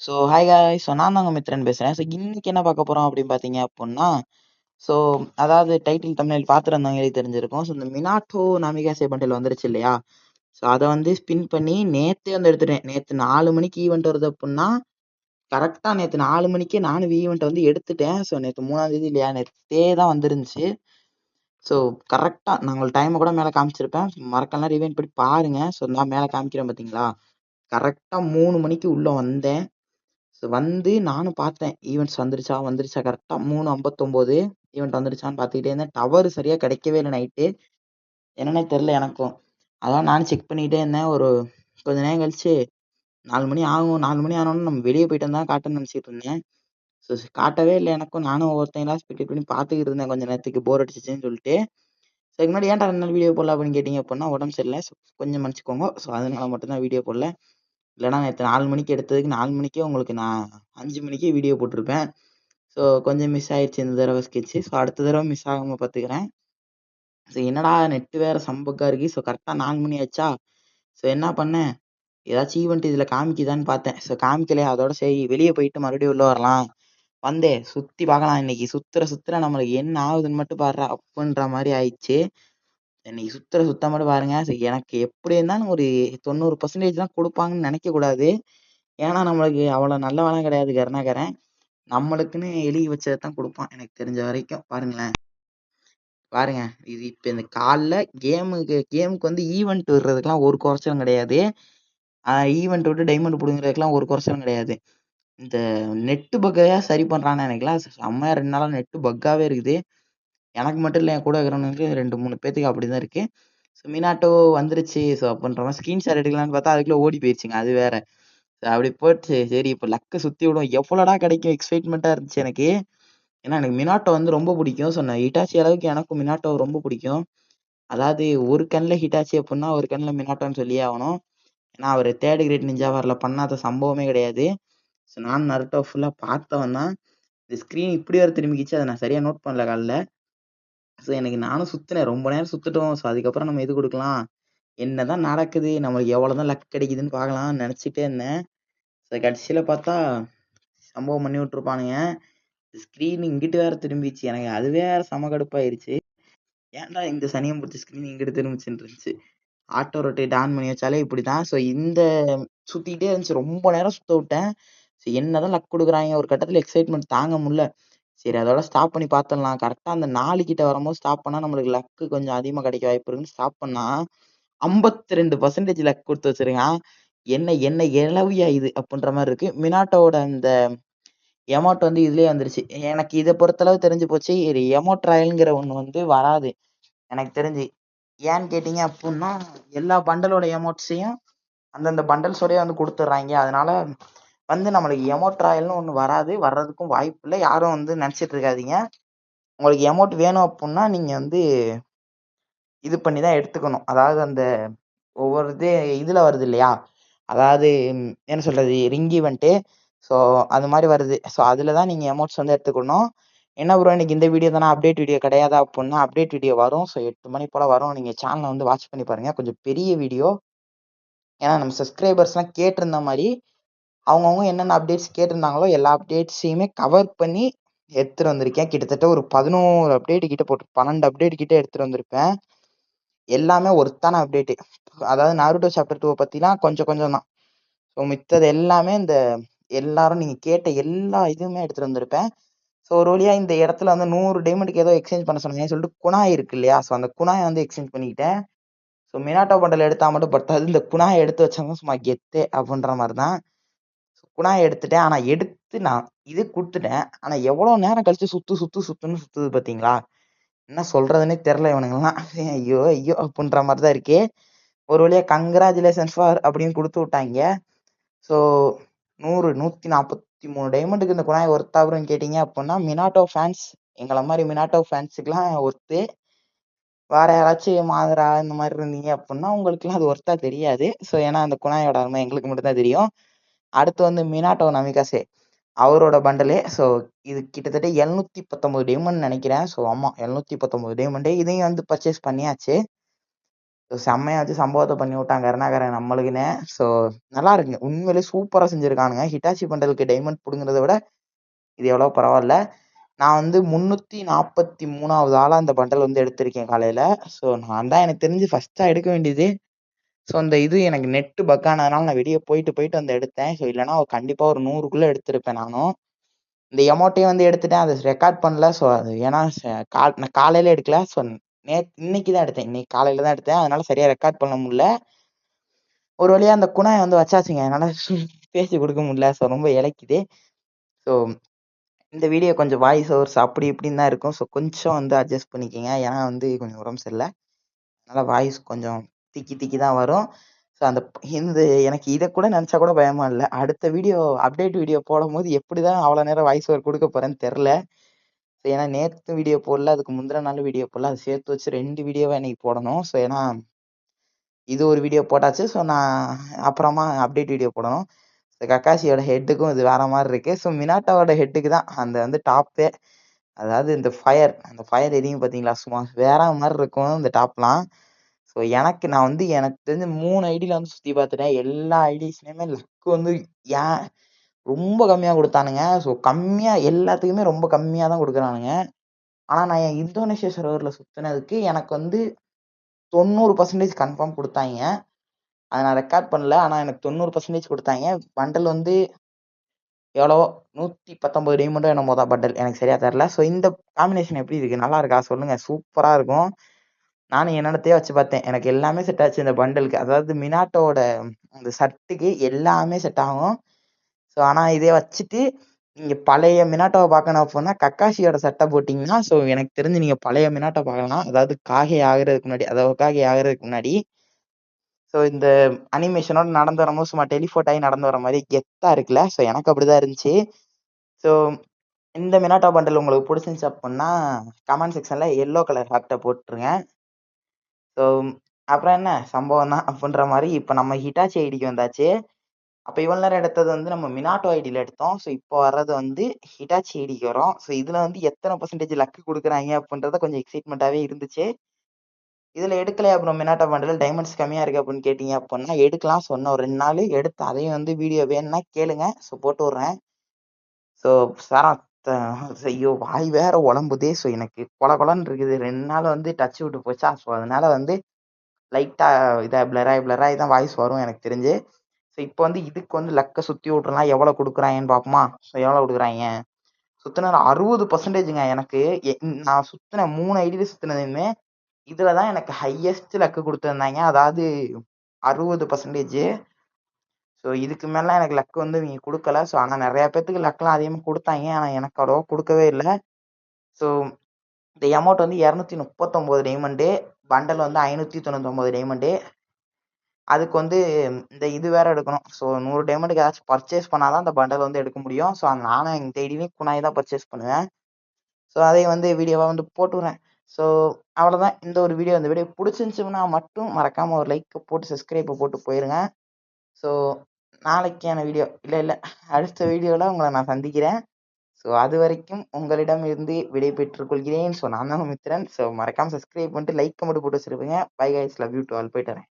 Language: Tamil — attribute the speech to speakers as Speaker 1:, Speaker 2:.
Speaker 1: Hi guys. நான் தாங்க மித்ரன் பேசுகிறேன். இன்னைக்கு என்ன பார்க்க போகிறோம் அப்படின்னு பார்த்தீங்க அப்படின்னா, ஸோ அதாவது டைட்டில் தமிழில் பார்த்துருந்தவங்களே தெரிஞ்சிருக்கும். இந்த மினாட்டோ நாமிகாசே பண்டில் வந்துருச்சு இல்லையா? அதை வந்து ஸ்பின் பண்ணி நேற்றே வந்து எடுத்துட்டேன். நேற்று 4 மணிக்கு ஈவெண்ட் வருது அப்படின்னா கரெக்டாக நேற்று 4 மணிக்கே நானும் ஈவெண்ட் வந்து எடுத்துட்டேன். நேற்று 3ஆம் தேதி இல்லையா, நேற்றே தான் வந்துருந்துச்சு. கரெக்டாக நான் உங்களுக்கு டைமை கூட மேலே காமிச்சிருப்பேன். மறக்கலாம் ரிவைண்ட் பண்ணி பாருங்க. நான் மேலே காமிக்கிறேன் பார்த்தீங்களா? கரெக்டாக 3 மணிக்கு உள்ளே வந்தேன். வந்து நானும் பார்த்தேன் ஈவெண்ட்ஸ் வந்துருச்சா கரெக்டாக 3:59 ஈவெண்ட் வந்துருச்சான்னு பார்த்துக்கிட்டே இருந்தேன். டவர் சரியாக கிடைக்கவே இல்லை நைட்டு, என்னன்னே தெரில எனக்கும். அதான் நானும் செக் பண்ணிக்கிட்டே இருந்தேன். ஒரு கொஞ்ச நேரம் கழிச்சு 4 மணி ஆகும். 4 மணி ஆனோன்னு நம்ம வெளியே போயிட்டு தான் காட்டுன்னு நினச்சிட்டு இருந்தேன். காட்டவே இல்லை எனக்கும். நானும் ஒவ்வொருத்தங்களா ஸ்பெக்டேட் பண்ணி பார்த்துக்கிட்டு இருந்தேன் கொஞ்சம் நேரத்துக்கு, போர் அடிச்சிச்சுன்னு சொல்லிட்டு. இதுக்கு முன்னாடி ஏன்டா 2 நாள் வீடியோ போடல அப்படின்னு கேட்டிங்க அப்படின்னா, உடம்பு சரியில்லை. கொஞ்சம் மன்னிச்சுக்கோங்க. அதனால மட்டும்தான் வீடியோ போடல. இல்லைனா நேற்று 4 மணிக்கு எடுத்ததுக்கு 4 மணிக்கே உங்களுக்கு நான் 5 மணிக்கே வீடியோ போட்டிருப்பேன். கொஞ்சம் மிஸ் ஆயிடுச்சு இந்த தடவை ஸ்கெட்சு. அடுத்த தடவை மிஸ் ஆகாமல் பார்த்துக்கிறேன். என்னடா நெட்டு வேறு சம்பக்கா இருக்குது. கரெக்டாக 4 மணி ஆச்சா. என்ன பண்ணேன், ஏதாச்சும் ஈவெண்ட் இதில் காமிக்குதான்னு பார்த்தேன். காமிக்கலையா, அதோட சரி வெளியே போயிட்டு மறுபடியும் உள்ளே வரலாம் வந்தேன். சுற்றி பார்க்கலாம். இன்னைக்கு சுற்றுற நம்மளுக்கு என்ன ஆகுதுன்னு மட்டும் பாடுறா அப்படின்ற மாதிரி ஆயிடுச்சு. இன்னைக்கு சுத்த மட்டும் பாருங்க. எனக்கு எப்படி இருந்தாலும் ஒரு 90% தான் கொடுப்பாங்கன்னு நினைக்கக்கூடாது. ஏன்னா நம்மளுக்கு அவ்வளோ நல்லவெல்லாம் கிடையாது கருணாகரன். நம்மளுக்குன்னு எழுதி வச்சதை தான் கொடுப்பான் எனக்கு தெரிஞ்ச வரைக்கும். பாருங்க இது இப்போ இந்த காலைல கேமுக்கு வந்து ஈவெண்ட் விடுறதுக்கெல்லாம் ஒரு குறைச்சலும் கிடையாது. ஈவெண்ட் விட்டு டைமண்ட் பிடுங்கிறதுக்கெல்லாம் ஒரு குறைச்சலும் கிடையாது. இந்த நெட்டு பக்கையா சரி பண்ணுறான்னு நினைக்கலாம். செம்மையா 2 நாளாக நெட்டு பக்காவே இருக்குது. எனக்கு மட்டும் இல்லை, என் கூட இருக்கிறவனுக்கு 2-3 பேத்துக்கு அப்படிதான் இருக்கு. மினாட்டோ வந்துருச்சு. அப்படின்ற மாதிரி ஸ்க்ரீன்ஷாட் எடுக்கலான்னு பார்த்தா அதுக்குள்ள ஓடி போயிடுச்சுங்க. அது வேற. அப்படி போட்டு சரி இப்போ லக்கு சுற்றி விடும், எவ்வளோடா கிடைக்கும் எக்ஸைட்மெண்ட்டாக இருந்துச்சு எனக்கு. ஏன்னா எனக்கு மினாட்டோ வந்து ரொம்ப பிடிக்கும். சொன்னேன் ஹிட்டாச்சி அளவுக்கு எனக்கும் மினாட்டோ ரொம்ப பிடிக்கும். அதாவது ஒரு கண்ணில் ஹிட்டாச்சி அப்படின்னா ஒரு கண்ணில் மினாட்டோன்னு சொல்லியே ஆகணும். ஏன்னா அவர் 3rd கிரேட் நிஞ்சா வாரில் பண்ணாத சம்பவமே கிடையாது. நான் நருட்டோ ஃபுல்லாக பார்த்தவன் தான். இந்த ஸ்க்ரீன் இப்படி வர திரும்பிக்கிச்சு, அதை நான் சரியாக நோட் பண்ணல காலைல. எனக்கு நானும் சுற்றினேன், ரொம்ப நேரம் சுற்றிட்டோம். அதுக்கப்புறம் நம்ம இது கொடுக்கலாம், என்னதான் நடக்குது, நம்மளுக்கு எவ்வளோதான் லக் கிடைக்குதுன்னு பார்க்கலாம்னு நினச்சிட்டே இருந்தேன். கடைசியில் பார்த்தா சம்பவம் பண்ணி விட்ருப்பானுங்க. ஸ்க்ரீன் இங்கிட்டு வேற திரும்பிச்சு. எனக்கு அது வேற செம கடுப்பாயிருச்சு. ஏன்டா இந்த சனியம் பிடிச்ச ஸ்க்ரீன் இங்கிட்டு திரும்பிச்சுன்னு இருந்துச்சு. ஆட்டோ ரொட்டேட் ஆன் பண்ணி வச்சாலே இப்படிதான். இந்த சுத்திக்கிட்டே இருந்துச்சு, ரொம்ப நேரம் சுத்த விட்டேன். என்னதான் லக் கொடுக்குறாங்க, ஒரு கட்டத்தில் எக்ஸைட்மெண்ட் தாங்க முடியல. சரி அதோட ஸ்டாப் பண்ணி பார்த்துடலாம். கரெக்டாக அந்த 4 கிட்ட வரும்போது ஸ்டாப் பண்ணால் நம்மளுக்கு லக்கு கொஞ்சம் அதிகமாக கிடைக்க வாய்ப்பு இருக்குன்னு ஸ்டாப் பண்ணா 52% லக் கொடுத்து வச்சிருக்கான். என்ன இளவியா இது அப்படின்ற மாதிரி இருக்கு. மினாட்டோட அந்த எமௌண்ட் வந்து இதுலயே வந்துருச்சு. எனக்கு இதை பொறுத்தளவு தெரிஞ்சு போச்சு, எமௌண்ட் ராயல்ங்கிற ஒன்று வந்து வராது எனக்கு தெரிஞ்சு. ஏன்னு கேட்டீங்க அப்படின்னா எல்லா பண்டலோட எமௌண்ட்ஸையும் அந்தந்த பண்டல்ஸோடய வந்து கொடுத்துட்றாங்க. அதனால வந்து நம்மளுக்கு எமௌண்ட் ராயல்னு ஒன்று வராது, வர்றதுக்கும் வாய்ப்பு இல்லை. யாரும் வந்து நினச்சிட்டு இருக்காதீங்க. உங்களுக்கு எமௌண்ட் வேணும் அப்படின்னா நீங்கள் வந்து இது பண்ணி தான் எடுத்துக்கணும். அதாவது அந்த ஒவ்வொரு இதில் வருது இல்லையா, அதாவது என்ன சொல்கிறது, ரிங் ஈவெண்ட்டு. அது மாதிரி வருது. அதில் தான் நீங்கள் எமௌண்ட்ஸ் வந்து எடுத்துக்கணும். என்ன ப்ரோ இன்னைக்கு இந்த வீடியோ தானே, அப்டேட் வீடியோ கிடையாதா அப்படின்னா, அப்டேட் வீடியோ வரும். 8 மணி போல் வரும். நீங்கள் சேனலை வந்து வாட்ச் பண்ணி பாருங்கள், கொஞ்சம் பெரிய வீடியோ. ஏன்னா நம்ம சப்ஸ்கிரைபர்ஸ்லாம் கேட்டிருந்த மாதிரி அவங்கவுங்க என்னென்ன அப்டேட்ஸ் கேட்டிருந்தாங்களோ எல்லா அப்டேட்ஸையுமே கவர் பண்ணி எடுத்துகிட்டு வந்திருக்கேன். கிட்டத்தட்ட ஒரு 11 அப்டேட் கிட்ட 12 அப்டேட் கிட்ட எடுத்துகிட்டு வந்திருப்பேன். எல்லாமே ஒருத்தான அப்டேட்டு. அதாவது நாருட்டோ சாப்டர் 2 பற்றிலாம் கொஞ்சம் தான். மித்தது எல்லாமே இந்த எல்லாரும் நீங்கள் கேட்ட எல்லா இதுவுமே எடுத்துகிட்டு வந்திருப்பேன். ஒரு வழியாக இந்த இடத்துல வந்து 100 டைமண்டுக்கு ஏதோ எக்ஸ்சேஞ்ச் பண்ண சொன்னாங்கன்னு சொல்லிட்டு குணாய் இருக்கு இல்லையா, அந்த குணாயை வந்து எக்ஸ்சேஞ்ச் பண்ணிக்கிட்டேன். மினாட்டோ பண்டல் எடுத்தால் மட்டும் பத்தாது, இந்த குணாயை எடுத்து வச்சாங்க சும்மா கெத்து அப்படின்ற மாதிரி தான். குணாயை எடுத்துட்டேன். ஆனால் எடுத்து நான் இது கொடுத்துட்டேன். ஆனால் எவ்வளோ நேரம் கழிச்சு சுற்றுன்னு சுற்றுது பார்த்தீங்களா. என்ன சொல்கிறதுனே தெரில இவனுங்கெல்லாம். ஐயோ அப்படின்ற மாதிரி தான் இருக்கே. ஒரு வழியாக கங்க்ராச்சுலேஷன்ஸ் ஃபார் அப்படின்னு கொடுத்து விட்டாங்க. 143 டைமண்டுக்கு இந்த குணாய் ஒர்த்தாகுன்னு கேட்டிங்க அப்படின்னா மினாட்டோ ஃபேன்ஸ், எங்களை மாதிரி மினாட்டோ ஃபேன்ஸுக்கெலாம் ஒர்த்து. வேறு யாராச்சும் மாதிரா இந்த மாதிரி இருந்தீங்க அப்படின்னா உங்களுக்குலாம் அது ஒர்த்தாக தெரியாது. ஏன்னா அந்த குணாயோட அருமை எங்களுக்கு மட்டும்தான் தெரியும். அடுத்து வந்து மினாட்டோ நமிகாசே அவரோட பண்டலே. இது கிட்டத்தட்ட 719 டைமண்ட் நினைக்கிறேன். ஆமாம் 719 டைமண்டு. இதையும் வந்து பர்ச்சேஸ் பண்ணியாச்சு. ஸோ செம்மையா வச்சு சம்பவத்த பண்ணி விட்டான் கருணாகரன் நம்மளுக்குன்னே. ஸோ நல்லா இருக்குங்க. உண்மையிலேயே சூப்பரா செஞ்சிருக்கானுங்க. ஹிட்டாச்சி பண்டலுக்கு டைமண்ட் புடுங்குறத விட இது எவ்வளவோ பரவால்ல. நான் வந்து 343வது ஆளா இந்த பண்டல் வந்து எடுத்திருக்கேன் காலையில. ஸோ நான் தான் எனக்கு தெரிஞ்சு ஃபர்ஸ்ட்டா எடுக்க வேண்டியது. ஸோ அந்த இது எனக்கு நெட்டு பக் ஆனதுனால நான் வெளிய போயிட்டு வந்து எடுத்தேன். ஸோ இல்லன்னா கண்டிப்பா ஒரு 100க்குள்ள எடுத்திருப்பேன் நானும். இந்த எமௌண்ட்டையும் வந்து எடுத்துட்டேன். அத ரெக்கார்ட் பண்ணல. ஸோ அது ஏன்னா நான் காலையில எடுக்கல. ஸோ இன்னைக்கு தான் எடுத்தேன். இன்னைக்கு காலையில தான் எடுத்தேன். அதனால சரியா ரெக்கார்ட் பண்ண முடியல. ஒரு வழியா அந்த குணாய வந்து வச்சாச்சுங்க. என்னால பேசி குடுக்க முடியல. ஸோ ரொம்ப இளைக்குது. ஸோ இந்த வீடியோ கொஞ்சம் வாய்ஸ் ஓவர்ஸ் அப்படி இப்படின்னு தான் இருக்கும். ஸோ கொஞ்சம் வந்து அட்ஜஸ்ட் பண்ணிக்கங்க. ஏன்னா வந்து கொஞ்சம் உடம்பு சரியில்ல. அதனால வாய்ஸ் கொஞ்சம் திக்கி தான் வரும். ஸோ இந்த எனக்கு இத கூட நெனச்சா கூட பயமா இல்ல. அடுத்த வீடியோ அப்டேட் வீடியோ போடும்போது எப்படிதான் அவ்வளோ நேரம் வாய்ஸ் ஓவர் குடுக்க போறேன்னு தெர்ல. ஏன்னா நேத்து வீடியோ போடல. அதுக்கு முந்தின நாள் வீடியோ போடல. அத சேர்த்து வச்சு 2 வீடியோவா இன்னைக்கு போடணும். ஸோ ஏன்னா இது ஒரு வீடியோ போட்டாச்சு. ஸோ நான் அப்புறமா அப்டேட் வீடியோ போடணும். கக்காஷியோட ஹெட்டுக்கும் இது வேற மாரி இருக்கு. ஸோ மினாட்டாவோட ஹெட்டுக்கு தான் அந்த வந்து டாப்பே. அதாவது அந்த ஃபயர் எரியும் பார்த்தீங்களா? சும்மா வேற மாரி இருக்கும் இந்த டாப்லாம். ஸோ எனக்கு தெரிஞ்சு 3 ஐடில வந்து சுத்தி பார்த்துட்டேன். எல்லா ஐடிஸ்லயுமே லக் வந்து ஏன் ரொம்ப கம்மியா குடுத்தானுங்க. ஸோ கம்மியா எல்லாத்துக்குமே ரொம்ப கம்மியா தான் குடுக்குறானுங்க. ஆனா நான் என் இந்தோனேஷியா சர்வர்ல சுத்துனதுக்கு எனக்கு வந்து 90% கன்ஃபார்ம் குடுத்தாய்ங்க. அத நான் ரெக்கார்ட் பண்ணல. ஆனா எனக்கு 90% குடுத்தாய்ங்க. பண்டல் வந்து எவ்வளவோ 119 டைமண்டோ என்னமோ தான் பண்டல். எனக்கு சரியா தெரியல. ஸோ இந்த காம்பினேஷன் எப்படி இருக்கு? நல்லா இருக்கா? சொல்லுங்க. சூப்பரா இருக்கும். நானும் என்னென்னத்தையோ வச்சு பார்த்தேன். எனக்கு எல்லாமே செட் ஆச்சு இந்த பண்டலுக்கு. அதாவது மினாட்டோட அந்த ஷர்ட்டுக்கு எல்லாமே செட் ஆகும். ஸோ ஆனா இதே வச்சுட்டு நீங்க பழைய மினாட்டோவ பார்க்கணும் அப்புட்னா கக்காஷியோட சட்டை போட்டீங்கன்னா, ஸோ எனக்கு தெரிஞ்சு நீங்க பழைய மினாட்டோ பார்க்கலாம். அதாவது ஹோகாகே ஆகுறதுக்கு முன்னாடி. ஸோ இந்த அனிமேஷனோட நடந்து வரும்போது சும்மா டெலிபோர்ட் ஆகி நடந்து வர மாரி கெத்தா இருக்குல்ல. ஸோ எனக்கு அப்படிதான் இருந்துச்சு. ஸோ இந்த மினாட்டோ பண்டல் உங்களுக்கு புடிச்சிருந்துச்சு அப்புட்னா கமெண்ட் செக்ஷன்ல எல்லோ கலர் ஹார்ட்ட போட்டுருங்க. ஸோ அப்புறம் என்ன சம்பவம் தான் அப்படின்ற மாரி இப்ப நம்ம ஹிட்டாச்சி ஐடிக்கு வந்தாச்சு. அப்ப இவ்வளவு நேரம் எடுத்தது வந்து நம்ம மினாட்டோ ஐடில எடுத்தோம். ஸோ இப்போ வர்றது வந்து ஹிட்டாச்சி ஐடிக்கு வரும். ஸோ இதுல வந்து எத்தனை பெர்சன்டேஜ் லக் குடுக்குறாங்க அப்படின்றத கொஞ்சம் எக்ஸைட்மெண்ட்டாவே இருந்துச்சு. இதுல எடுக்கலையா அப்புறம் மினாட்டோ பண்டல் டைமண்ட்ஸ் கம்மியா இருக்கு அப்படின்னு கேட்டீங்க அப்படின்னா எடுக்கலாம். சொன்ன ஒரு 2 நாள் எடுத்து அதையும் வந்து வீடியோ வேணும்னா கேளுங்க. ஸோ போட்டு விடுறேன். ஸோ சரத் ஐயோ வாய் வேற உளம்புதே. ஸோ எனக்கு கொல கொலன்னு இருக்குது. 2 நாள் வந்து டச் விட்டு போச்சா. ஸோ அதனால வந்து லைட்டா பிளராயி தான் வாய்ஸ் வரும் எனக்கு தெரிஞ்சு. ஸோ இப்போ வந்து இதுக்கு வந்து லக்க சுத்தி விட்டுறலாம். எவ்வளவு குடுக்குறாங்கன்னு பார்ப்போமா? ஸோ எவ்வளவு குடுக்குறாய்ங்க? சுத்துனது 60%ங்க எனக்கு. நான் சுத்துன 3 ஐடியில சுத்துனதுமே இதுல தான் எனக்கு ஹையஸ்ட் லக் குடுத்திருந்தாய்ங்க. அதாவது 60%. ஸோ இதுக்கு மேல எனக்கு லக் வந்து இவங்க குடுக்கல. ஸோ ஆனா நெறைய பேத்துக்கு லக்லாம் அதிகமா குடுத்தாய்ங்க. ஆனா எனக்கு அவ்வளவா குடுக்கவே இல்ல. ஸோ இந்த அமௌண்ட் வந்து 239 டைமண்டு. பண்டல் வந்து 599 டைமண்டு. அதுக்கு வந்து இந்த இது வேற எடுக்கணும். ஸோ 100 டைமண்டுக்கு ஏதாச்சும் பர்ச்சேஸ் பண்ணா தான் அந்த பண்டல் வந்து எடுக்க முடியும். ஸோ நானும் எங்க டெய்லியும் குணாய் தான் பர்ச்சேஸ் பண்ணுவேன். ஸோ அதையும் வந்து வீடியோவா வந்து போட்டுறேன். ஸோ அவ்வளோதான் இந்த வீடியோ புடிச்சிருந்துச்சுன்னா மட்டும் மறக்காம ஒரு லைக் போட்டு சப்ஸ்கிரைப் போட்டு போயிருங்க. ஸோ நாளைக்கான வீடியோ இல்ல அடுத்த வீடியோல உங்கள நான் சந்திக்கிறேன். ஸோ அதுவரைக்கும் உங்களிடமிருந்து விடை பெற்றுக் கொள்கிறேன். ஸோ நான் தான் மித்ரன். ஸோ மறக்காம சப்ஸ்கிரைப் பண்ணிட்டு லைக் மட்டும் போட்டு வச்சிருப்பீங்க. Bye guys love you to all. போயிட்டு வரேன்.